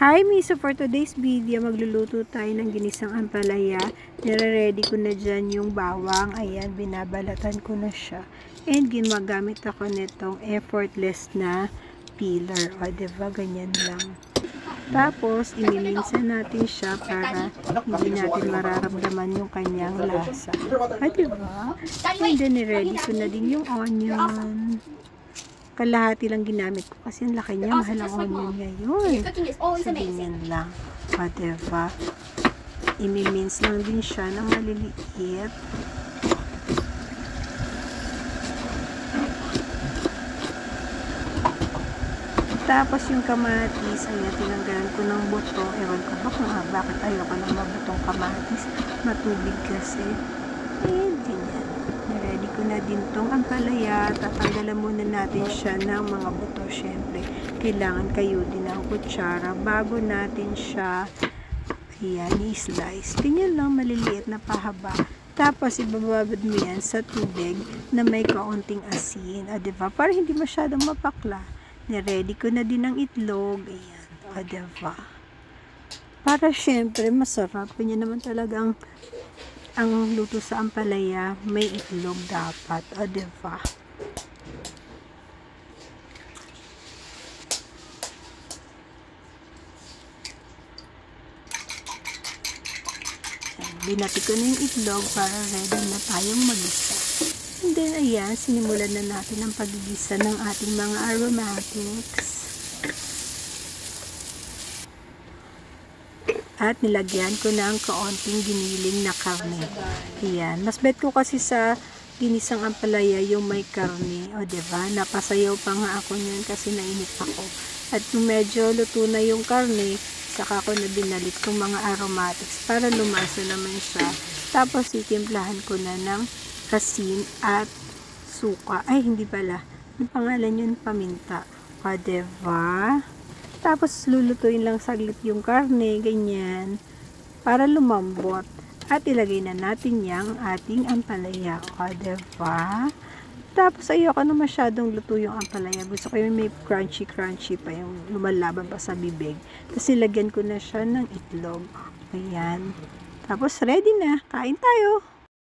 Hi Miso, for today's video, magluluto tayo ng ginisang ampalaya. Nire-ready ko na dyan yung bawang. Ayan, binabalatan ko na siya. And gumagamit ako nitong effortless na peeler. O, diba? Ganyan lang. Tapos, imiminsan natin siya para hindi natin mararamdaman yung kanyang lasa. O, diba? And then, nire-ready ko na din yung onion. Kalahati lang ginamit ko kasi ang laki niya, mahal ang onion ngayon. So, ganyan lang. O, diba? Imimins lang din siya ng maliliit. Tapos yung kamatis, ayan, tinanggalan ko ng buto. Ewan ko ba bakit ayoko ng mabutong kamatis. Matubig kasi. Ayan, ganyan. Ready ko na din tong ampalaya. Tatanggalan muna natin siya ng mga buto. Syempre, kailangan kayo din ng kutsara bago natin siya i-slice. Ganyan lang, maliliit na pahaba. Tapos, ibababad mo yan sa tubig na may kaunting asin. O, diba? Para hindi masyadong mapakla. Ready ko na din ang itlog. Ayan. O, diba? Para syempre, masarap. Kanya naman talagang ang luto sa ampalaya, may itlog dapat. O, diba? Binati ko na yung itlog para ready na tayong mag-isa. And then, ayan, sinimulan na natin ang pagigisa ng ating mga aromatics. At nilagyan ko na ang kaunting giniling na karne. Ayan. Mas bet ko kasi sa ginisang ampalaya yung may karne. O, diba? Napasayaw pa nga ako niyan kasi nainip ako. At yung medyo luto na yung karne, saka ko na binalit kong mga aromatics para lumasa naman siya. Tapos, itimplahan ko na ng asin at suka. Ay, hindi pala. Yung pangalan yun, paminta. O, diba? Tapos, lulutuin lang saglit yung karne, ganyan, para lumambot. At ilagay na natin yung ating ampalaya. O, diba? Tapos, ayoko na masyadong luto yung ampalaya. Gusto ko yung may crunchy-crunchy pa, yung lumalaban pa sa bibig. Tapos, ilagyan ko na siya ng itlog. Ayan. Tapos, ready na. Kain tayo!